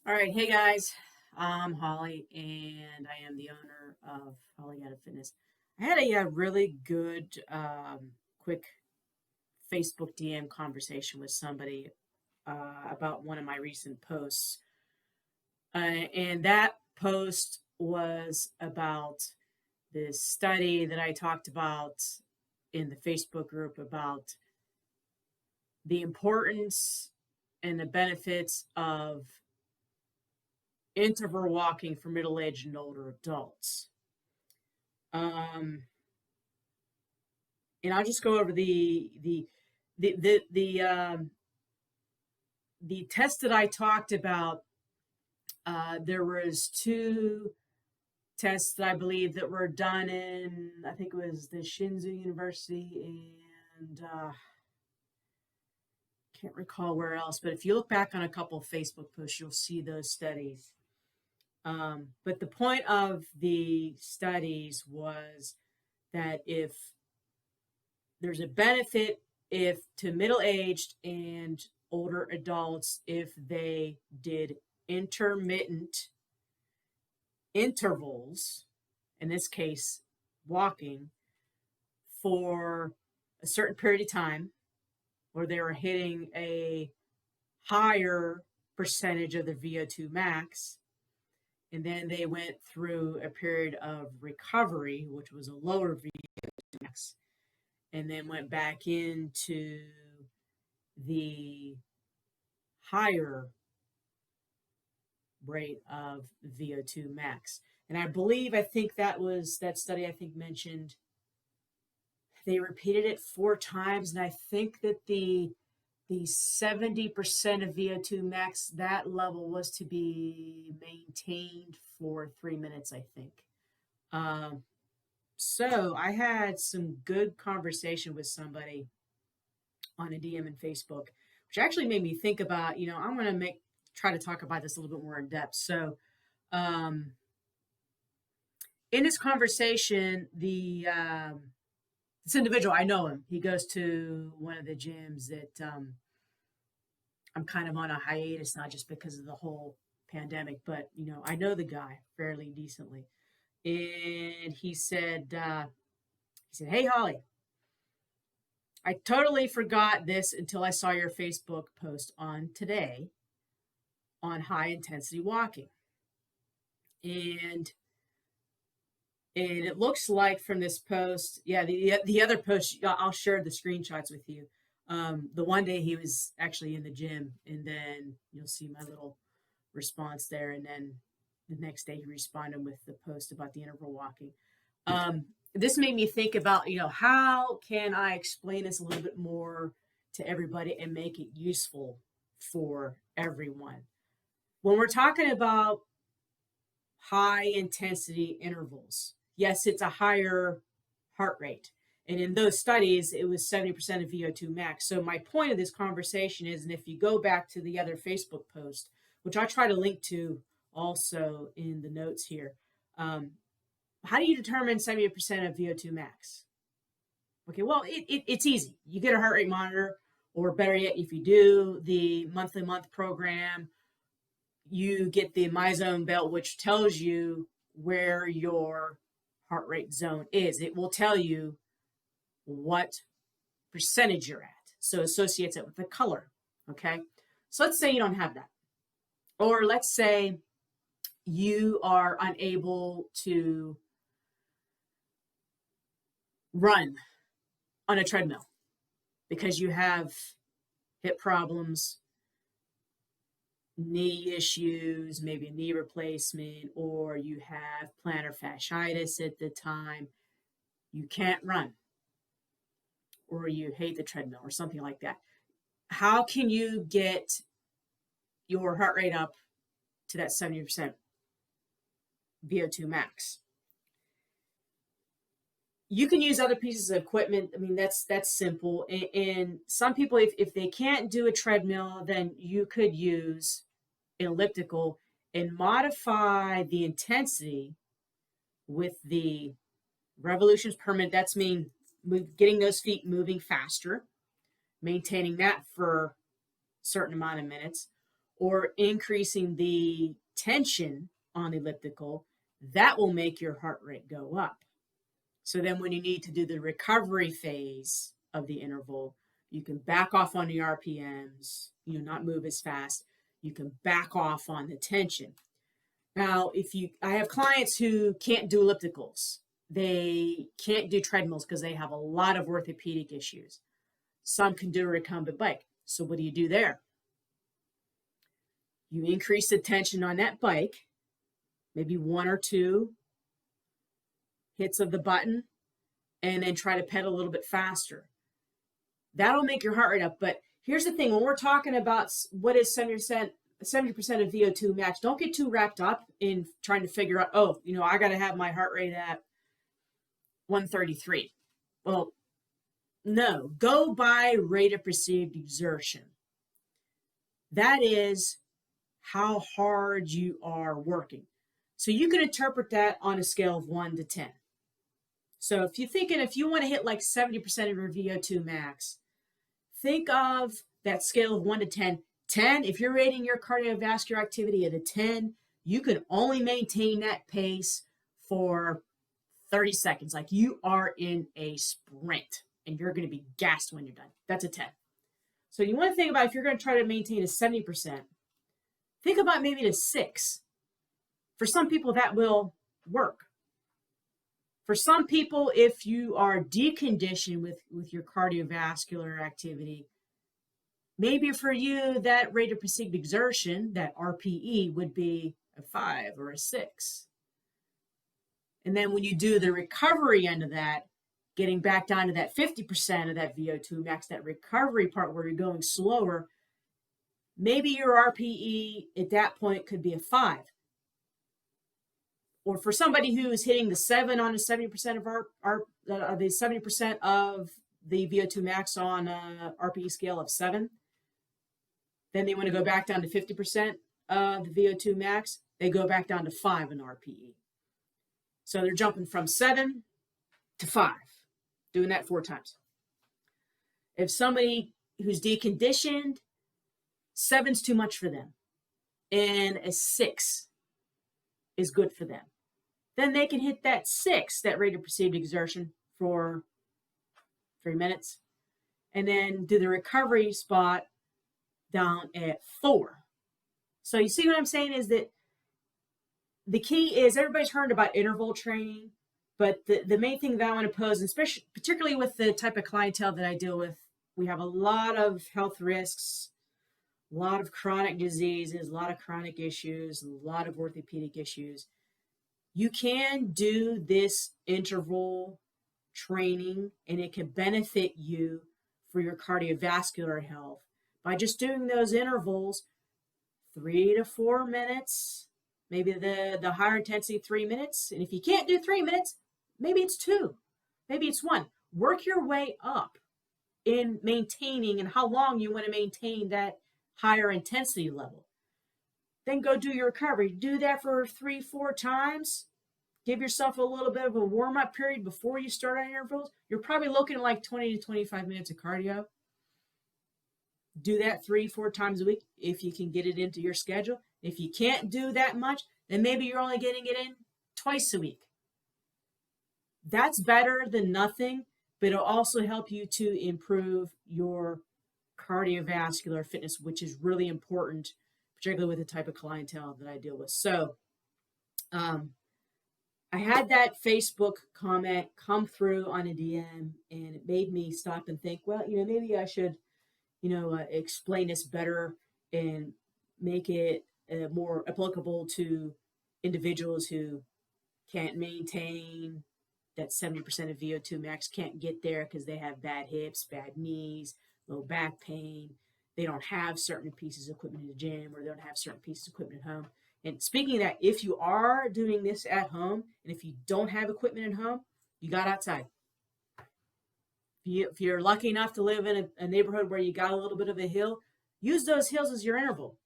All right, hey guys, I'm Holly, and I am the owner of Holly Got Fitness. I had a really good, quick Facebook DM conversation with somebody about one of my recent posts, and that post was about this study that I talked about in the Facebook group about the importance and the benefits of interval walking for middle-aged and older adults. Um, and I'll just go over the the the um, the test that I talked about. There was two tests that I believe that were done in, I think it was the Shinzu University, and can't recall where else. But if you look back on a couple of Facebook posts, you'll see those studies. But the point of the studies was that if there's a benefit if to middle-aged and older adults if they did intermittent intervals, in this case walking, for a certain period of time where they were hitting a higher percentage of the VO2 max, and then they went through a period of recovery, which was a lower VO2 max, and then went back into the higher rate of VO2 max. And I think that study I think mentioned they repeated it 4 times. And I think that the 70% of VO2 max, that level was to be maintained for 3 minutes, I think. So I had some good conversation with somebody on a DM in Facebook, which actually made me think about, I'm going to try to talk about this a little bit more in depth. So, in this conversation, this individual, I know him. He goes to one of the gyms that I'm kind of on a hiatus, not just because of the whole pandemic, but I know the guy fairly decently. And he said, "Hey Holly, I totally forgot this until I saw your Facebook post on today on high intensity walking. And it looks like from this post, yeah, the other post, I'll share the screenshots with you. The one day he was actually in the gym, and then you'll see my little response there. And then the next day he responded with the post about the interval walking. This made me think about, how can I explain this a little bit more to everybody and make it useful for everyone? When we're talking about high intensity intervals, yes, it's a higher heart rate. And in those studies, it was 70% of VO2 max. So my point of this conversation is, and if you go back to the other Facebook post, which I'll try to link to also in the notes here, how do you determine 70% of VO2 max? Okay, well, it's easy. You get a heart rate monitor, or better yet, if you do the month program, you get the MyZone belt, which tells you where your heart rate zone is. It will tell you what percentage you're at. So it associates it with the color. Okay. So let's say you don't have that. Or let's say you are unable to run on a treadmill because you have hip problems, knee issues, maybe a knee replacement, or you have plantar fasciitis at the time. You can't run, or you hate the treadmill, or something like that. How can you get your heart rate up to that 70% VO2 max? You can use other pieces of equipment. I mean, that's simple. And some people, if they can't do a treadmill, then you could use an elliptical and modify the intensity with the revolutions per minute. That's getting those feet moving faster, maintaining that for a certain amount of minutes. or increasing the tension on the elliptical, that will make your heart rate go up. So then when you need to do the recovery phase of the interval, you can back off on the RPMs, not move as fast. You can back off on the tension. Now, I have clients who can't do ellipticals. They can't do treadmills because they have a lot of orthopedic issues. Some can do a recumbent bike. So what do you do there? You increase the tension on that bike, maybe 1 or 2 hits of the button, and then try to pedal a little bit faster. That'll make your heart rate up. But here's the thing, when we're talking about what is 70% of VO2 max, don't get too wrapped up in trying to figure out, I got to have my heart rate at 133. Well, no, go by rate of perceived exertion. That is how hard you are working. So you can interpret that on a scale of 1 to 10. So if you want to hit like 70% of your VO2 max, think of that scale of 1 to 10. 10, if you're rating your cardiovascular activity at a 10, you can only maintain that pace for 30 seconds. Like you are in a sprint and you're going to be gassed when you're done. That's a 10. So you want to think about if you're going to try to maintain a 70%, think about maybe a 6. For some people, that will work. For some people, if you are deconditioned with your cardiovascular activity, maybe for you, that rate of perceived exertion, that RPE, would be a 5 or a 6. And then when you do the recovery end of that, getting back down to that 50% of that VO2 max, that recovery part where you're going slower, maybe your RPE at that point could be a 5. Or for somebody who is hitting the 7 on a 70% of the 70% of the VO2 max on a RPE scale of 7, then they want to go back down to 50% of the VO2 max, they go back down to 5 in RPE. So they're jumping from 7 to 5, doing that 4 times. If somebody who's deconditioned, 7's too much for them, and a 6 is good for them. Then they can hit that 6, that rate of perceived exertion, for 3 minutes, and then do the recovery spot down at 4. So you see what I'm saying is that the key is everybody's heard about interval training, but the main thing that I want to pose, and especially particularly with the type of clientele that I deal with, we have a lot of health risks, a lot of chronic diseases, a lot of chronic issues, a lot of orthopedic issues. You can do this interval training and it can benefit you for your cardiovascular health by just doing those intervals 3 to 4 minutes, maybe the higher intensity 3 minutes. And if you can't do 3 minutes, maybe it's 2, maybe it's 1. Work your way up in maintaining and how long you want to maintain that higher intensity level. Then go do your recovery. Do that for 3-4 times. Give yourself a little bit of a warm-up period before you start on intervals. You're probably looking at like 20 to 25 minutes of cardio. Do that 3-4 times a week if you can get it into your schedule. If you can't do that much, then maybe you're only getting it in twice a week. That's better than nothing, but it'll also help you to improve your cardiovascular fitness, which is really important, particularly with the type of clientele that I deal with. So I had that Facebook comment come through on a DM, and it made me stop and think, well, maybe I should, explain this better and make it more applicable to individuals who can't maintain that 70% of VO2 max, can't get there because they have bad hips, bad knees, low back pain. They don't have certain pieces of equipment in the gym, or they don't have certain pieces of equipment at home. And speaking of that, if you are doing this at home, and if you don't have equipment at home, you got outside. If you're lucky enough to live in a neighborhood where you got a little bit of a hill, use those hills as your interval.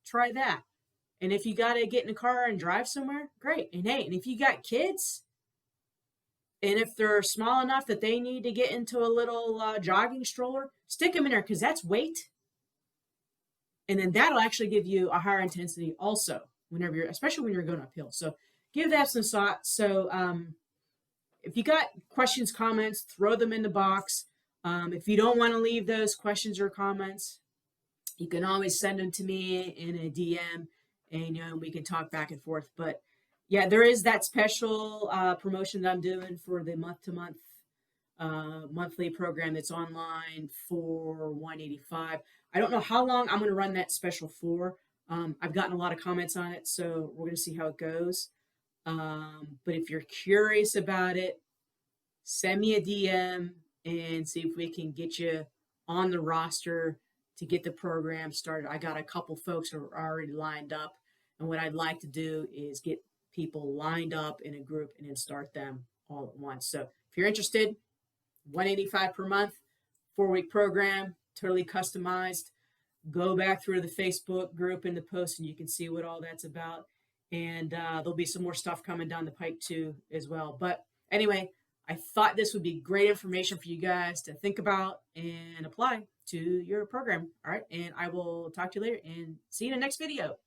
Try that. And if you got to get in a car and drive somewhere, great. And hey, and if you got kids, and if they're small enough that they need to get into a little jogging stroller, stick them in there because that's weight. And then that'll actually give you a higher intensity also whenever you're, especially when you're going uphill. So give that some thought. So if you got questions, comments, throw them in the box. If you don't want to leave those questions or comments, you can always send them to me in a DM, and we can talk back and forth. But yeah, there is that special promotion that I'm doing for the month-to-month monthly program that's online for 185. I don't know how long I'm going to run that special for. I've gotten a lot of comments on it, so we're going to see how it goes. But if you're curious about it, send me a DM and see if we can get you on the roster to get the program started. I got a couple folks who are already lined up, and what I'd like to do is get people lined up in a group and then start them all at once. So if you're interested, 185 per month, 4-week program, totally customized. Go back through the Facebook group in the post and you can see what all that's about. And there'll be some more stuff coming down the pike too as well. But anyway, I thought this would be great information for you guys to think about and apply to your program. All right. And I will talk to you later and see you in the next video.